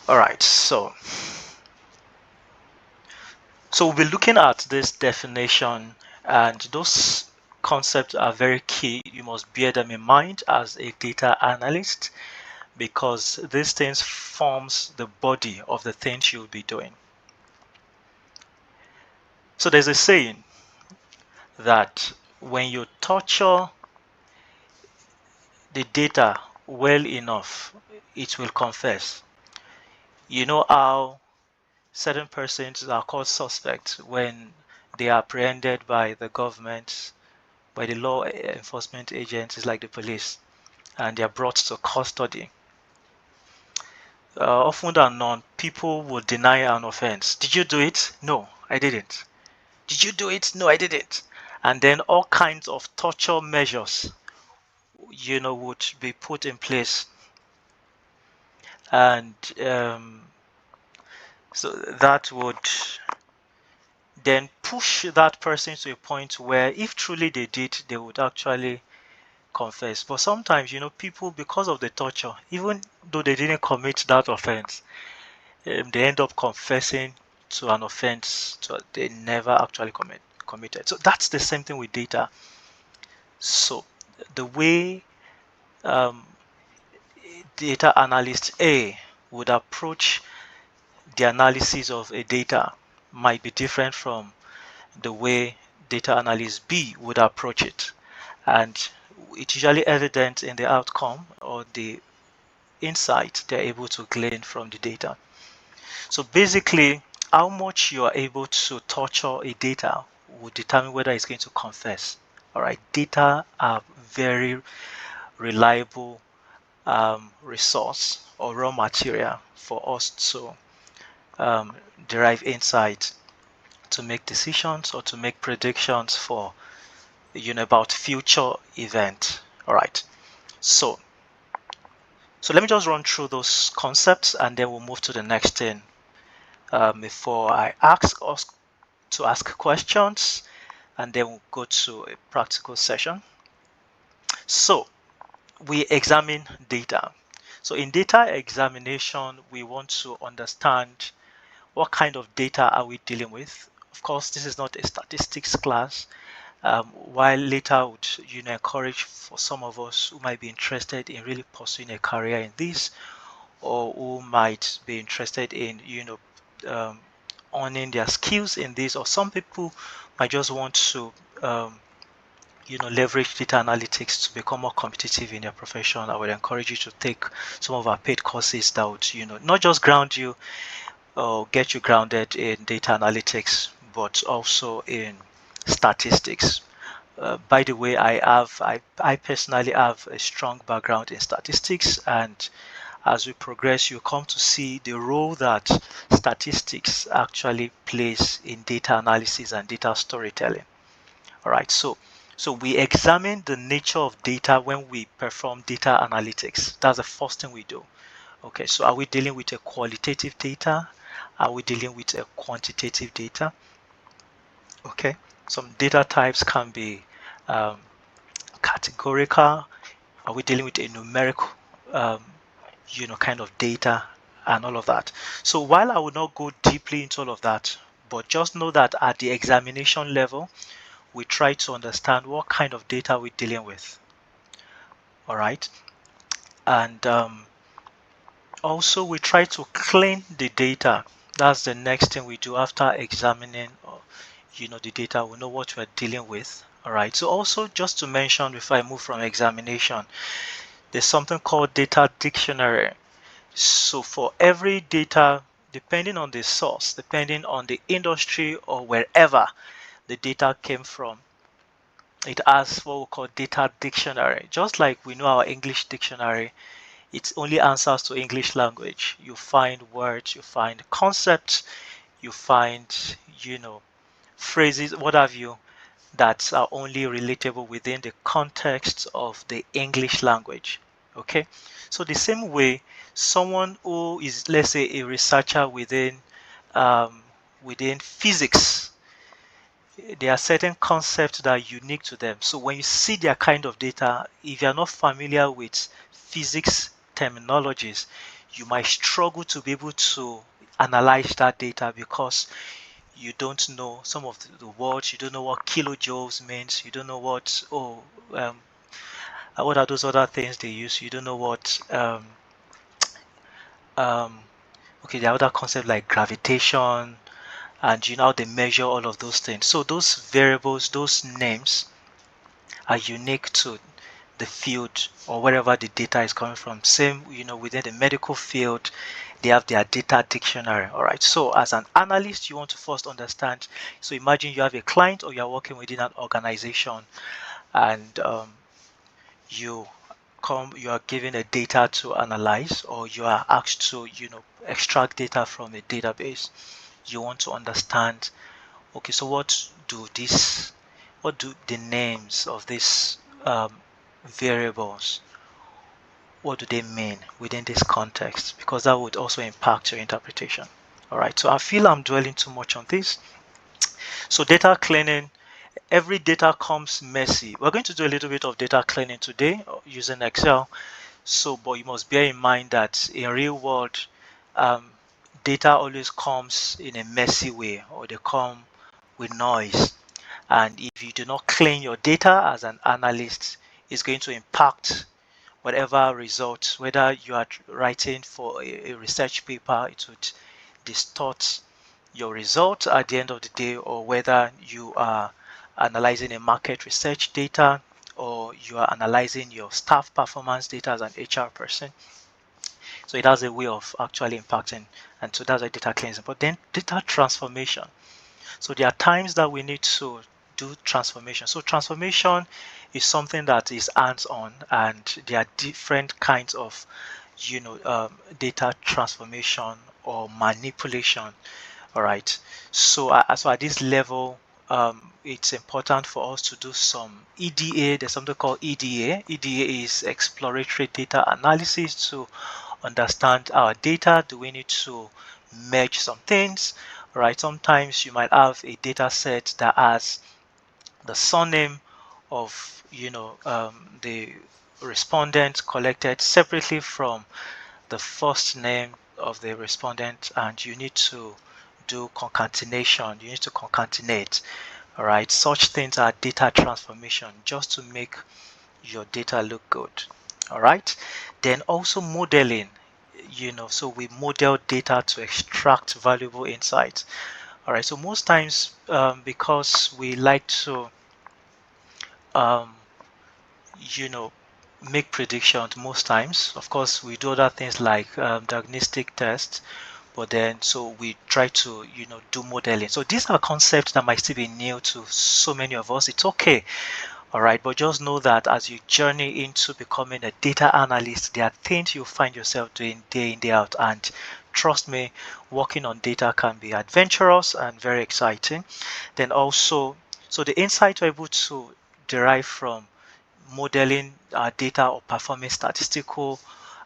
All right, so we'll be looking at this definition, and those concepts are very key. You must bear them in mind as a data analyst because these things forms the body of the things you'll be doing. So there's a saying that when you torture the data well enough, it will confess. You know how certain persons are called suspects when they are apprehended by the government, by the law enforcement agencies like the police, and they are brought to custody. Often than not, people will deny an offense. Did you do it? No, I didn't. Did you do it? No, I didn't. And then all kinds of torture measures, would be put in place, and so that would then push that person to a point where, if truly they did, they would actually confess. But sometimes, people, because of the torture, even though they didn't commit that offense, they end up confessing to an offense they never actually committed. So that's the same thing with data. So the way um, data analyst A would approach the analysis of a data might be different from the way data analyst B would approach it. And it's usually evident in the outcome or the insight they're able to glean from the data. So basically, how much you are able to torture a data will determine whether it's going to confess. All right, data are very reliable resource or raw material for us to derive insight, to make decisions or to make predictions for about future event. All right, so let me just run through those concepts and then we'll move to the next thing before I ask us to ask questions, and then we'll go to a practical session. So we examine data. So in data examination, we want to understand what kind of data are we dealing with. Of course, this is not a statistics class. While later I would encourage for some of us who might be interested in really pursuing a career in this, or who might be interested in um, owning their skills in this, or some people might just want to leverage data analytics to become more competitive in their profession. I would encourage you to take some of our paid courses that would not just ground you or get you grounded in data analytics, but also in statistics. By the way, I personally have a strong background in statistics, and as we progress, you come to see the role that statistics actually plays in data analysis and data storytelling. All right, so we examine the nature of data when we perform data analytics. That's the first thing we do. Okay, so are we dealing with a qualitative data? Are we dealing with a quantitative data? Okay, some data types can be um, categorical. Are we dealing with a numerical, um, kind of data and all of that? So while I will not go deeply into all of that, but just know that at the examination level, we try to understand what kind of data we're dealing with. All right, and also we try to clean the data. That's the next thing we do after examining the data. We know what we're dealing with. All right, so also just to mention before I move from examination, there's something called data dictionary. So for every data, depending on the source, depending on the industry or wherever the data came from, it has what we call data dictionary. Just like we know our English dictionary, it only answers to English language. You find words, you find concepts, you find, phrases, what have you, that are only relatable within the context of the English language. Okay, so the same way, someone who is, let's say, a researcher um, within physics, there are certain concepts that are unique to them. So when you see their kind of data, if you're not familiar with physics terminologies, you might struggle to be able to analyze that data because you don't know some of the words, you don't know what kilojoules means, you don't know um, what are those other things they use, you don't know what um, okay, there are other concepts like gravitation, and you know how they measure all of those things. So those variables, those names are unique to the field or wherever the data is coming from. Same, within the medical field, they have their data dictionary. All right. So as an analyst, you want to first understand. So imagine you have a client or you're working within an organization, and you you are given a data to analyze, or you are asked to extract data from a database. You want to understand, okay, so what do the names of these variables, what do they mean within this context? Because that would also impact your interpretation. All right, so I feel I'm dwelling too much on this. So data cleaning, every data comes messy. We're going to do a little bit of data cleaning today using Excel. So, but you must bear in mind that in real world, um, data always comes in a messy way, or they come with noise. And if you do not clean your data as an analyst, it's going to impact whatever results, whether you are writing for a research paper, it would distort your result at the end of the day, or whether you are analyzing a market research data, or you are analyzing your staff performance data as an HR person. So it has a way of actually impacting, and so that's why data cleansing. But then data transformation. So there are times that we need to do transformation. So transformation is something that is hands-on, and there are different kinds of data transformation or manipulation. All right. So at this level, it's important for us to do some EDA. There's something called EDA. EDA is exploratory data analysis to understand our data. Do we need to merge some things? All right. Sometimes you might have a data set that has the surname of the respondent collected separately from the first name of the respondent, and you need to do concatenation. You need to concatenate. All right, such things are data transformation, just to make your data look good. All right, then also modeling. So we model data to extract valuable insights. All right, so most times, because we like to um, you know make predictions, most times, of course, we do other things like diagnostic tests, but then so we try to do modeling. So these are concepts that might still be new to so many of us. It's okay. All right, but just know that as you journey into becoming a data analyst, there are things you find yourself doing day in, day out, and trust me, working on data can be adventurous and very exciting. Then also, so the insight we're able to derive from modeling our data or performing statistical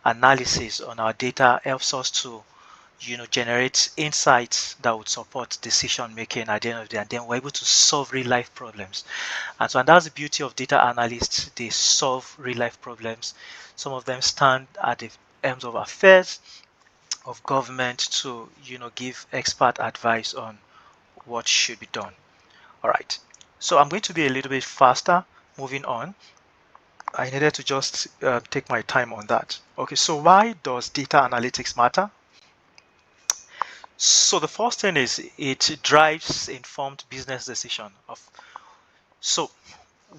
analysis on our data helps us to generate insights that would support decision making at the end of the day, and then we're able to solve real life problems. And that's the beauty of data analysts. They solve real life problems. Some of them stand at the ends of affairs of government to give expert advice on what should be done. All right, so I'm going to be a little bit faster moving on. I needed to just take my time on that. Okay, so why does data analytics matter? So the first thing is it drives informed business decision. So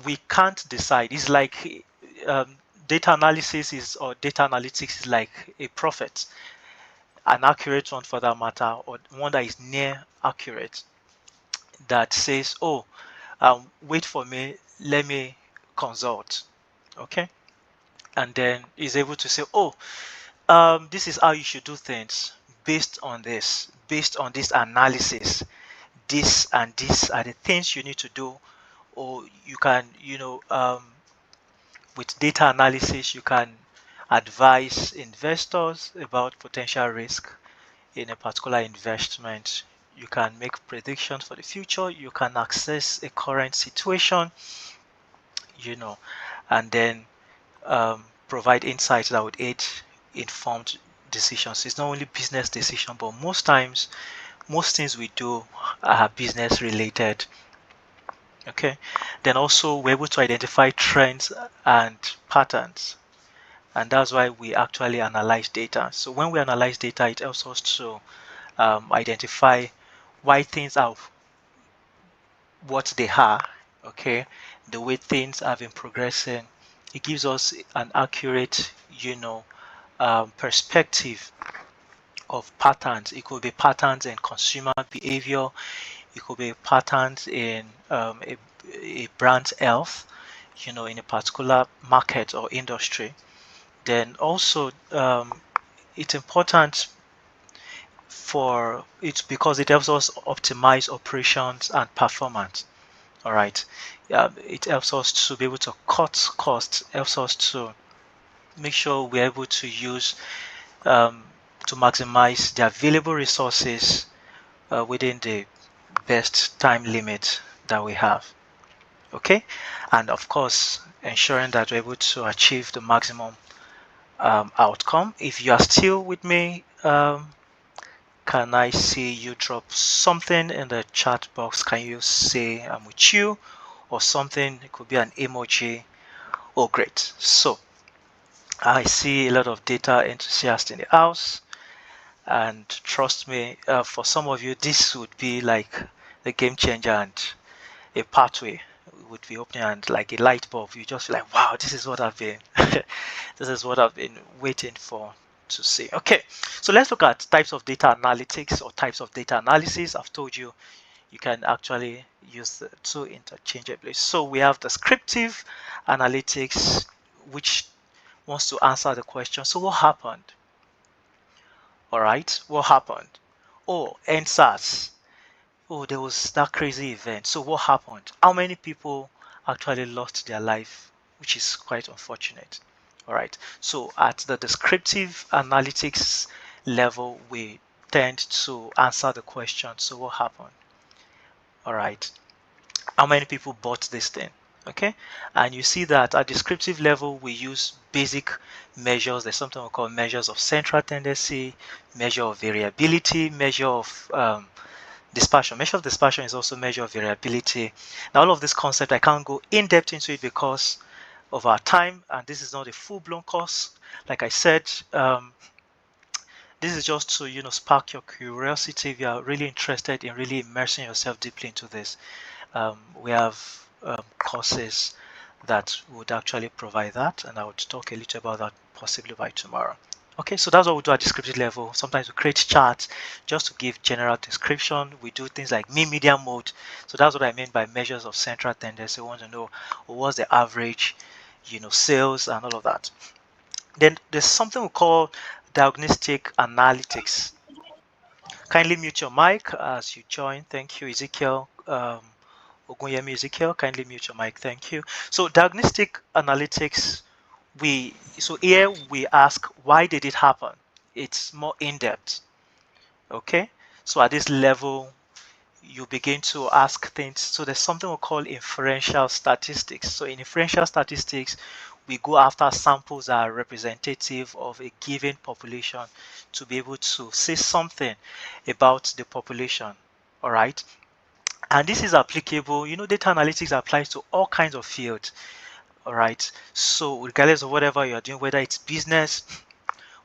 we can't decide. It's like data analysis is, or data analytics is like a prophet, an accurate one for that matter, or one that is near accurate, that says, oh, wait for me, let me consult. Okay, and then is able to say, oh, this is how you should do things based on this analysis. This and this are the things you need to do, or you can, with data analysis, you can advise investors about potential risk in a particular investment. You can make predictions for the future. You can assess a current situation, you know, and then provide insights that would aid informed decisions. It's not only business decision, but most times, most things we do are business related. Okay, then also we're able to identify trends and patterns, and that's why we actually analyze data. So when we analyze data, it helps us to identify why things are what they are. Okay, the way things have been progressing. It gives us an accurate, perspective of patterns. It could be patterns in consumer behavior. It could be patterns in a brand's health, in a particular market or industry. Then also, it's important for it because it helps us optimize operations and performance. All right. It helps us to be able to cut costs, helps us to make sure we're able to use to maximize the available resources within the best time limit that we have. Okay, and of course, ensuring that we're able to achieve the maximum outcome. If you are still with me, can I see you drop something in the chat box? Can you say I'm with you or something? It could be an emoji. Oh, great. So I see a lot of data enthusiasts in the house. And trust me, for some of you, this would be like the game changer and a pathway would be opening and like a light bulb. You just feel like, wow, this is what I've been, this is what I've been waiting for to see. Okay, so let's look at types of data analytics or types of data analysis. I've told you, you can actually use the two interchangeably. So we have descriptive analytics, which wants to answer the question. So what happened? All right, what happened? Oh, NSAS. Oh, there was that crazy event. So what happened? How many people actually lost their life, which is quite unfortunate. All right. So at the descriptive analytics level, we tend to answer the question. So what happened? All right. How many people bought this thing? Okay. And you see that at descriptive level, we use basic measures. There's something we call measures of central tendency, measure of variability, measure of dispersion. Measure of dispersion is also measure of variability. Now, all of this concept, I can't go in depth into it because of our time, and this is not a full-blown course. Like I said, this is just to spark your curiosity. If you are really interested in really immersing yourself deeply into this, we have courses that would actually provide that, and I would talk a little about that possibly by tomorrow. Okay, so that's what we do at descriptive level. Sometimes we create charts just to give general description. We do things like mean median mode. So that's what I mean by measures of central tendency. We want to know what's the average, sales and all of that. Then there's something we call diagnostic analytics. Kindly mute your mic as you join. Thank you, Ezekiel. Ogunyemi Ezekiel, kindly mute your mic. Thank you. So diagnostic analytics, so here we ask why did it happen? It's more in depth. Okay. So at this level, you begin to ask things. So there's something we call inferential statistics. So in inferential statistics, we go after samples that are representative of a given population to be able to say something about the population. All right. And this is applicable, data analytics applies to all kinds of fields. All right. So regardless of whatever you're doing, whether it's business,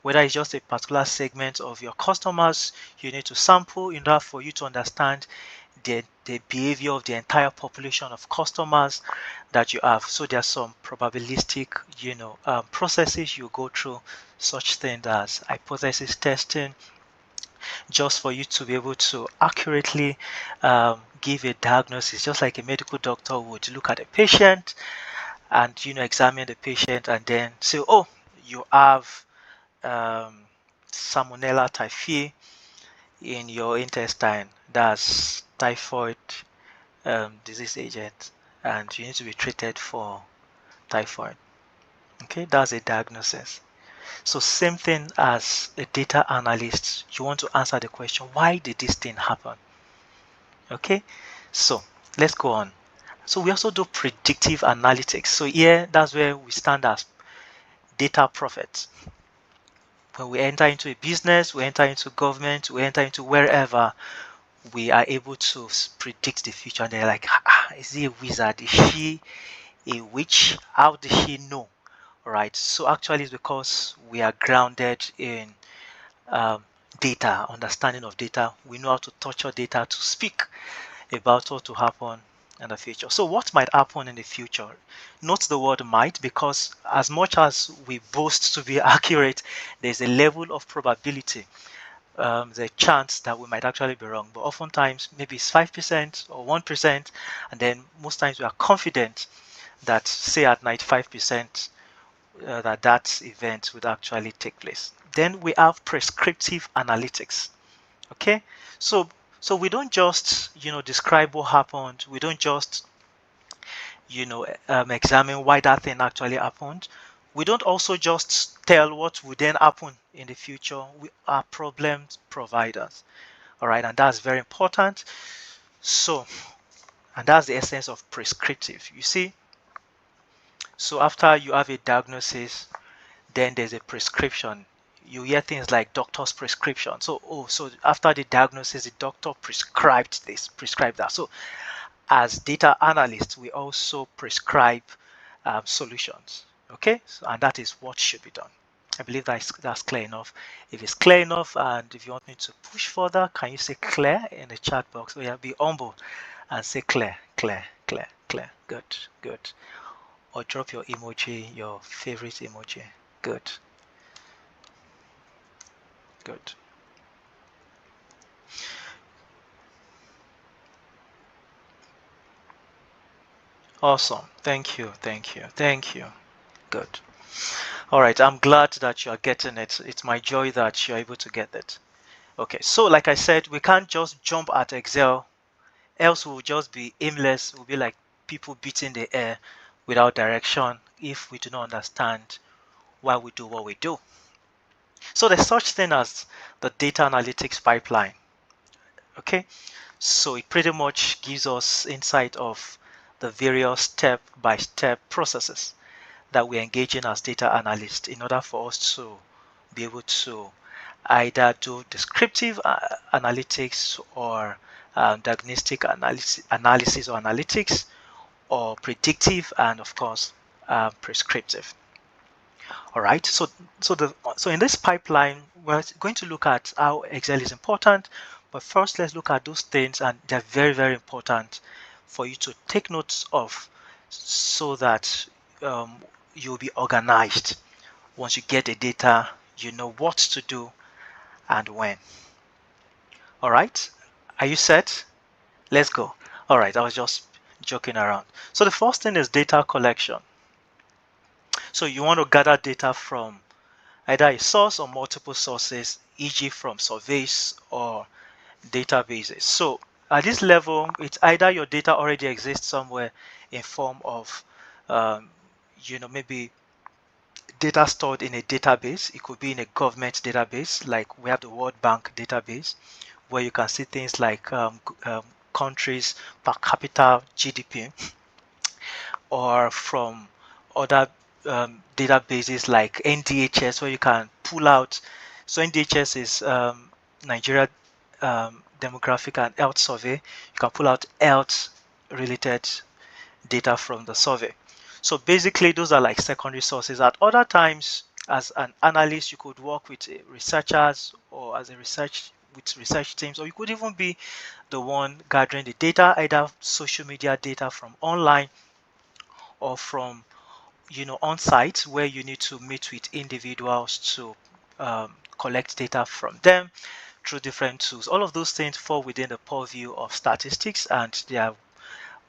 whether it's just a particular segment of your customers, you need to sample in order for you to understand the behavior of the entire population of customers that you have. So there's some probabilistic, processes you go through, such things as hypothesis testing, just for you to be able to accurately give a diagnosis, just like a medical doctor would look at a patient and examine the patient and then say, oh, you have Salmonella typhi in your intestine. That's typhoid disease agent, and you need to be treated for typhoid. Okay, that's a diagnosis. So same thing as a data analyst, you want to answer the question, why did this thing happen? Okay, so let's go on. So we also do predictive analytics. So here, that's where we stand as data prophets. when we enter into a business, we enter into government, we enter into wherever, we are able to predict the future. And they're like, is he a wizard? Is she a witch? How does she know? All right. So actually, it's because we are grounded in um, data, understanding of data. We know how to torture data to speak about what will happen in the future. So what might happen in the future? Note the word might, because as much as we boast to be accurate, there's a level of probability, the chance that we might actually be wrong. But oftentimes maybe it's 5% or 1%, and then most times we are confident that, say, at 95%, that event would actually take place. Then we have prescriptive analytics. Okay, so we don't just describe what happened. We don't just examine why that thing actually happened. We don't also just tell what would then happen in the future. We are problem providers. All right, and that's very important. So, and that's the essence of prescriptive. You see, so after you have a diagnosis, then there's a prescription. You hear things like doctor's prescription. So after the diagnosis, the doctor prescribed this, prescribed that. So as data analysts, we also prescribe solutions. Okay, and that is what should be done. I believe that's clear enough. If it's clear enough, and if you want me to push further, can you say clear in the chat box? Yeah, be humble and say clear, clear, clear, clear. Good, good. Or drop your emoji, your favorite emoji. Good, good. Awesome. Thank you, thank you, thank you. Good. All right, I'm glad that you are getting it. It's my joy that you're able to get it. Okay, so like I said, we can't just jump at Excel, else we'll just be aimless. We'll be like people beating the air without direction if we do not understand why we do what we do. So there's such thing as the data analytics pipeline. Okay, so it pretty much gives us insight of the various step-by-step processes that we engage in as data analysts in order for us to be able to either do descriptive analytics or diagnostic analysis or analytics, or predictive, and of course prescriptive. All right, so in this pipeline, we're going to look at how Excel is important, but first let's look at those things, and they're very, very important for you to take notes of, so that you'll be organized. Once you get the data, you know what to do and when. All right, are you set? Let's go. All right, I was just joking around. So the first thing is data collection. So you want to gather data from either a source or multiple sources, e.g. from surveys or databases. So at this level, it's either your data already exists somewhere in form of maybe data stored in a database. It could be in a government database, like we have the World Bank database, where you can see things like countries per capita GDP, or from other databases like NDHS, where you can pull out. So NDHS is Nigeria Demographic and Health Survey. You can pull out health related data from the survey. So basically, those are like secondary sources. At other times, as an analyst, you could work with researchers, or as a research teams, or you could even be the one gathering the data, either social media data from online or from on site, where you need to meet with individuals to collect data from them through different tools. All of those things fall within the purview of statistics, and they are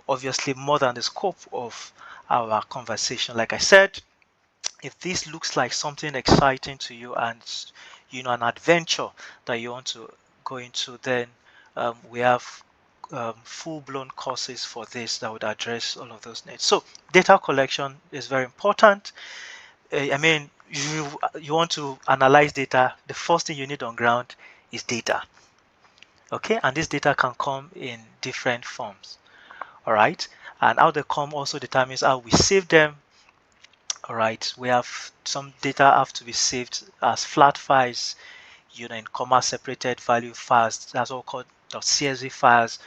obviously more than the scope of our conversation. Like I said, if this looks like something exciting to you, and an adventure that you want to go into, then we have full-blown courses for this that would address all of those needs. So data collection is very important. I mean, you want to analyze data, the first thing you need on ground is data. Okay, and this data can come in different forms. All right, and how they come also determines how we save them, All right, we have some data have to be saved as flat files, in comma separated value files. That's all called .csv files.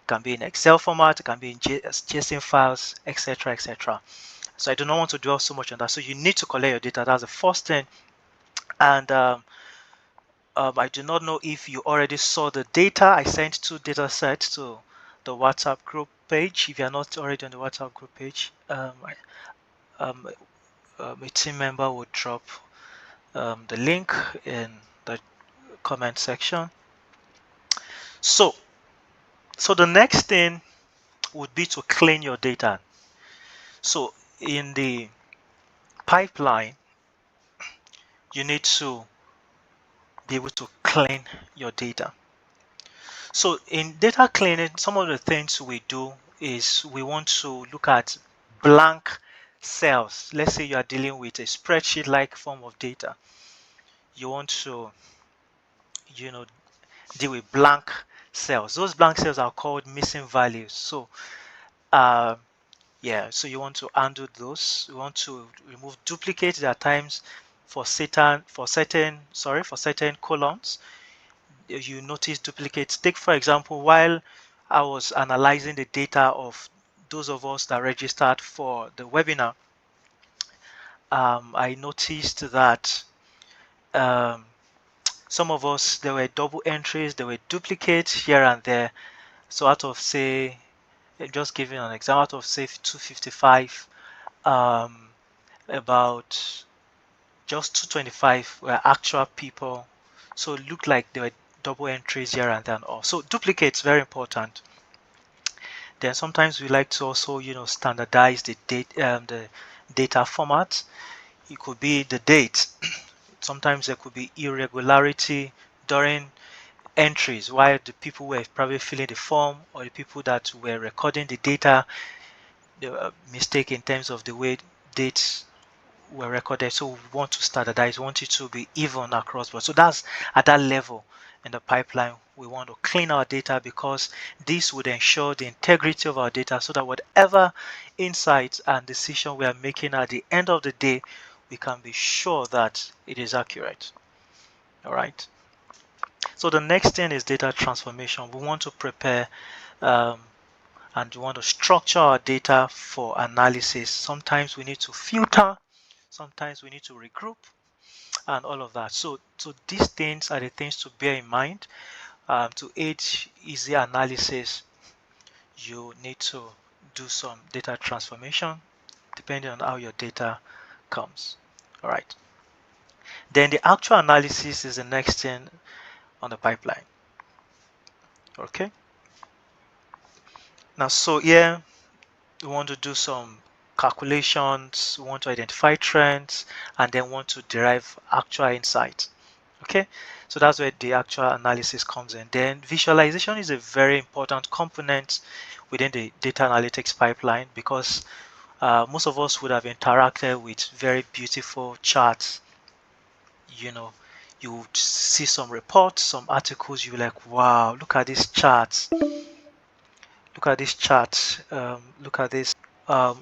It can be in Excel format, it can be in JSON files, etc., etc. So I do not want to dwell so much on that. So you need to collect your data. That's the first thing. And I do not know if you already saw the data. I sent 2 data sets to the WhatsApp group page. If you are not already on the WhatsApp group page, a team member will drop the link in the comment section. So the next thing would be to clean your data. So in the pipeline, you need to be able to clean your data. So in data cleaning, some of the things we do is we want to look at blank cells. Let's say you are dealing with a spreadsheet-like form of data. You want to, deal with blank cells. Those blank cells are called missing values. So, so you want to undo those. You want to remove duplicates at times for certain columns. You notice duplicates. Take for example, while I was analyzing the data of those of us that registered for the webinar, I noticed that some of us, there were double entries, there were duplicates here and there. So out of, say, just giving an example, out of say 255, about just 225 were actual people. So it looked like there were double entries here and there and all. So duplicates, very important. Then sometimes we like to also, standardize the data format. It could be the date. Sometimes there could be irregularity during entries while the people were probably filling the form, or the people that were recording the data, there were mistake in terms of the way dates were recorded. So we want to standardize, we want it to be even across board. So that's at that level in the pipeline. We want to clean our data, because this would ensure the integrity of our data, so that whatever insights and decision we are making at the end of the day, we can be sure that it is accurate. All right. So the next thing is data transformation. We want to prepare and we want to structure our data for analysis. Sometimes we need to filter, sometimes we need to regroup, and all of that. So these things are the things to bear in mind. To aid easy analysis, you need to do some data transformation depending on how your data comes. All right. Then the actual analysis is the next thing on the pipeline. Okay. Now, so here we want to do some calculations, we want to identify trends, and then want to derive actual insights. Okay, so that's where the actual analysis comes in. Then visualization is a very important component within the data analytics pipeline, because most of us would have interacted with very beautiful charts. You would see some reports, some articles, you're like, wow, look at these charts, look at this chart, look at this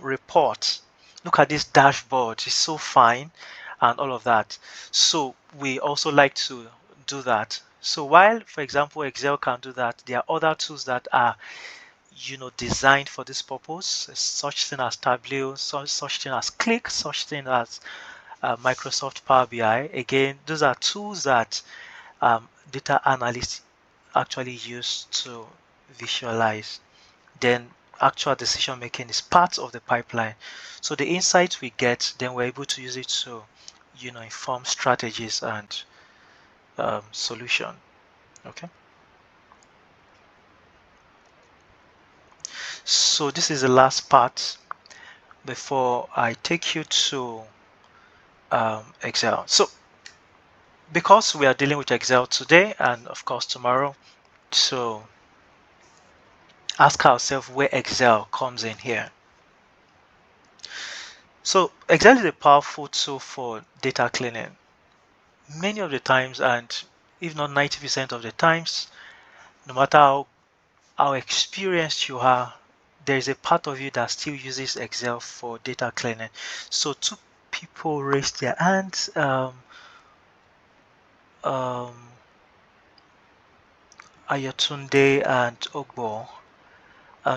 report, look at this dashboard, it's so fine, and all of that. So we also like to do that. So while, for example, Excel can do that, there are other tools that are designed for this purpose, such thing as Tableau, such thing as Click, such thing as Microsoft Power BI. Again, those are tools that data analysts actually use to visualize. Then actual decision making is part of the pipeline. So the insights we get, then we're able to use it to inform strategies and solution. Okay, so this is the last part before I take you to Excel. So because we are dealing with Excel today and of course tomorrow, so ask ourselves where Excel comes in here. So Excel is a powerful tool for data cleaning. Many of the times, and if not 90% of the times, no matter how experienced you are, there is a part of you that still uses Excel for data cleaning. So people raised their hands. Ayatunde and Ogbo.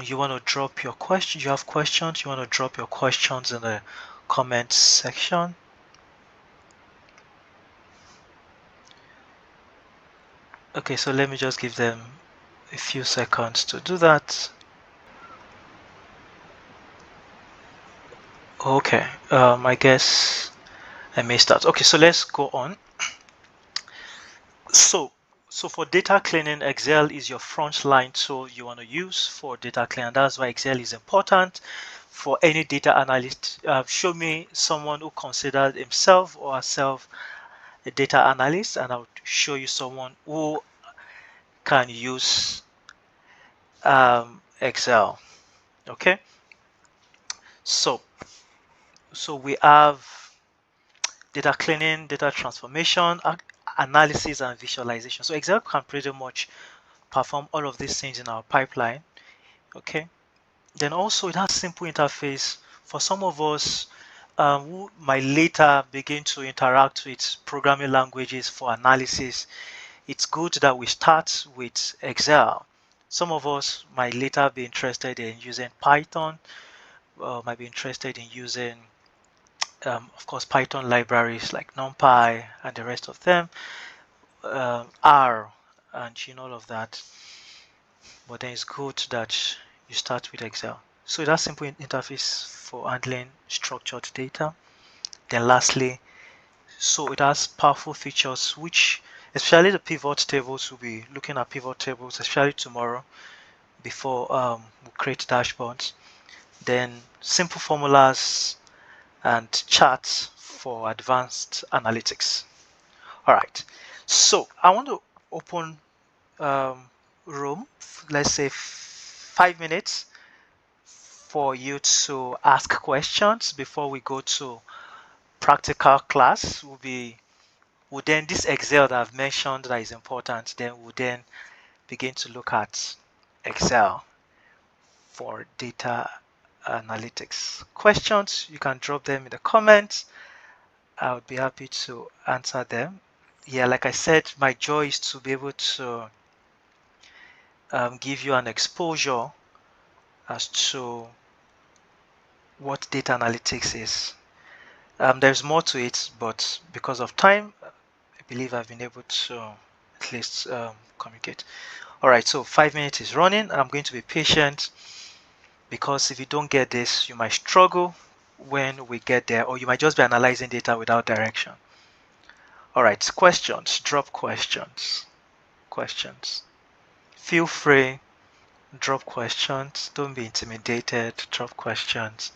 You want to drop your question? You have questions? You want to drop your questions in the comments section? Okay, so let me just give them a few seconds to do that. Okay, I guess I may start. Okay, so let's go on. So for data cleaning, Excel is your front line tool you want to use for data cleaning. That's why Excel is important for any data analyst. Show me someone who considers himself or herself a data analyst, and I'll show you someone who can use Excel. Okay, so we have data cleaning, data transformation, analysis, and visualization. So Excel can pretty much perform all of these things in our pipeline. Okay, then also it has simple interface for some of us who might later begin to interact with programming languages for analysis. It's good that we start with Excel. Some of us might later be interested in using Python, might be interested in using of course Python libraries like NumPy and the rest of them, R and all of that. But then it's good that you start with Excel. So that's simple interface for handling structured data. Then lastly, so it has powerful features which, especially the pivot tables, we'll be looking at pivot tables, especially tomorrow before we create dashboards. Then simple formulas and charts for advanced analytics. All right, so I want to open room, let's say 5 minutes for you to ask questions before we go to practical class. Will then this Excel that I've mentioned that is important, then we'll then begin to look at Excel for data analytics. Questions, you can drop them in the comments. I would be happy to answer them. Yeah, like I said, my joy is to be able to give you an exposure as to what data analytics is. There's more to it, but because of time, I believe I've been able to at least communicate. All right, so 5 minutes is running. I'm going to be patient because if you don't get this, you might struggle when we get there, or you might just be analyzing data without direction. All right, questions, drop questions. Feel free, drop questions. Don't be intimidated, drop questions.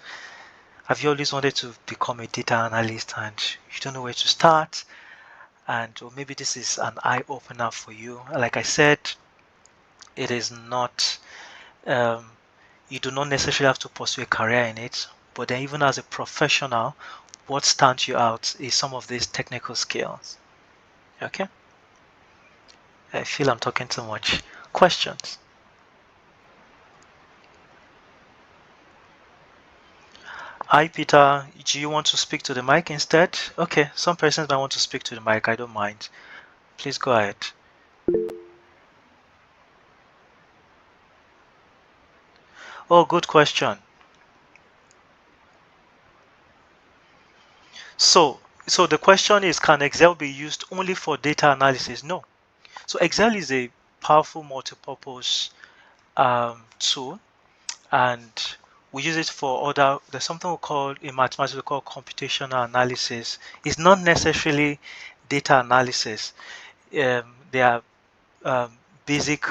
Have you always wanted to become a data analyst and you don't know where to start? Or maybe this is an eye-opener for you. Like I said, it is not, you do not necessarily have to pursue a career in it, but then even as a professional, what stands you out is some of these technical skills. Okay? I feel I'm talking too much. Questions? Hi, Peter. Do you want to speak to the mic instead? Okay, some persons might want to speak to the mic. I don't mind. Please go ahead. Oh, good question. So the question is, can Excel be used only for data analysis? No. So Excel is a powerful multi-purpose tool, and we use it for other. There's something we call in mathematics we call computational analysis. It's not necessarily data analysis. They are basic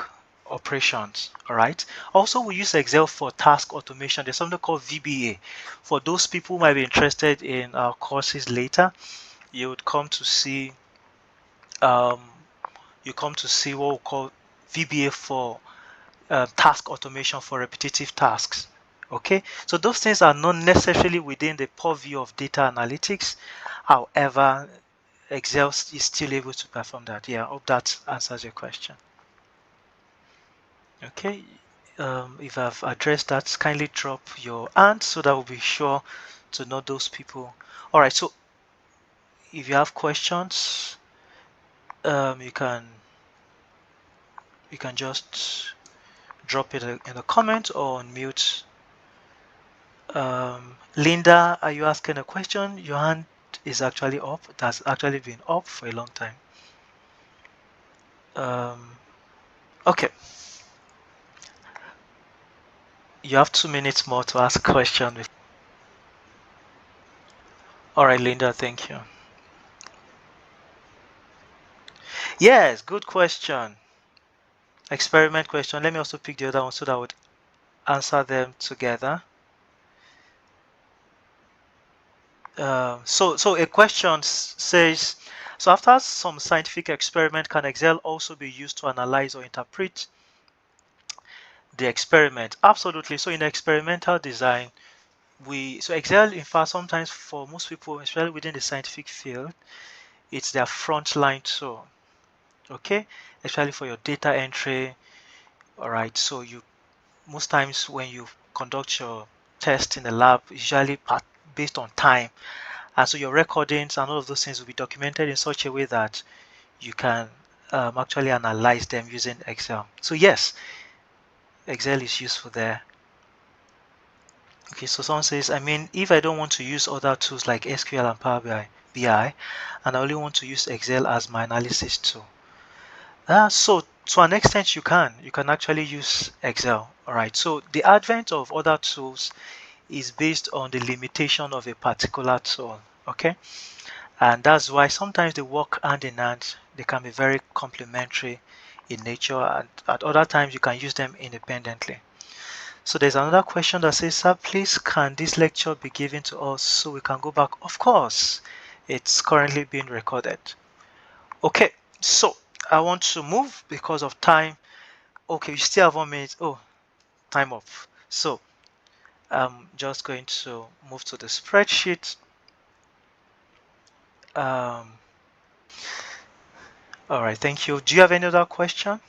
operations. All right. Also, we use Excel for task automation. There's something called VBA. For those people who might be interested in our courses later, you would come to see what we call VBA for task automation for repetitive tasks. Okay, so those things are not necessarily within the purview of data analytics. However, Excel is still able to perform that. Yeah, I hope that answers your question. Okay, if I've addressed that, kindly drop your hand so that we'll be sure to know those people. All right, so if you have questions, you can just drop it in the comment or unmute. Linda, are you asking a question? Your hand is actually up. That's actually been up for a long time. Okay. You have 2 minutes more to ask a question. All right, Linda, thank you. Yes, good question. Experiment question. Let me also pick the other one so that I would answer them together. So a question says, so after some scientific experiment, can Excel also be used to analyze or interpret the experiment? Absolutely. So in experimental design, so Excel, in fact, sometimes for most people, especially within the scientific field, it's their frontline tool. Okay, especially for your data entry. All right, so most times when you conduct your test in the lab, usually based on time, and so your recordings and all of those things will be documented in such a way that you can actually analyze them using Excel. So yes, Excel is useful there. Okay, so someone says, I mean, if I don't want to use other tools like SQL and Power BI, and I only want to use Excel as my analysis tool. So to an extent you can actually use Excel. All right, so the advent of other tools is based on the limitation of a particular tool. Okay, and that's why sometimes they work hand in hand. They can be very complementary in nature, and at other times you can use them independently. So there's another question that says, sir, please can this lecture be given to us so we can go back? Of course, it's currently being recorded. Okay, so I want to move because of time. Okay, you still have 1 minute. Oh, time up. So I'm just going to move to the spreadsheet. All right, thank you. Do you have any other question?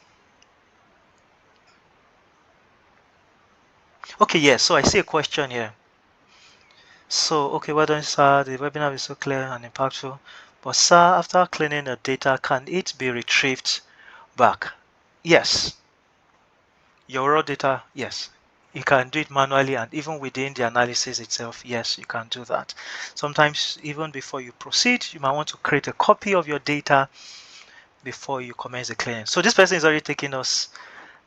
Okay, yes. So I see a question here. So, okay, well done, sir. The webinar is so clear and impactful. But, sir, after cleaning the data, can it be retrieved back? Yes. Your raw data, yes. You can do it manually, and even within the analysis itself, yes, you can do that. Sometimes, even before you proceed, you might want to create a copy of your data before you commence the cleaning. So this person is already taking us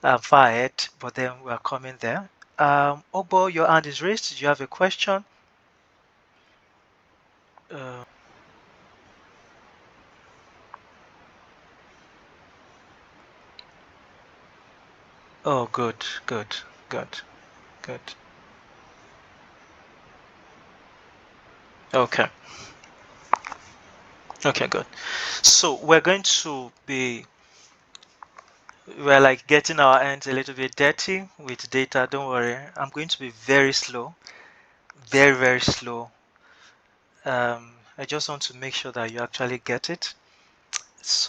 far ahead, but then we are coming there. Ogbo, your hand is raised. Do you have a question? Uh, oh, good, good, good, good. Okay, okay, good. So we're like getting our hands a little bit dirty with data. Don't worry, I'm going to be very slow, very, very slow. I just want to make sure that you actually get it. So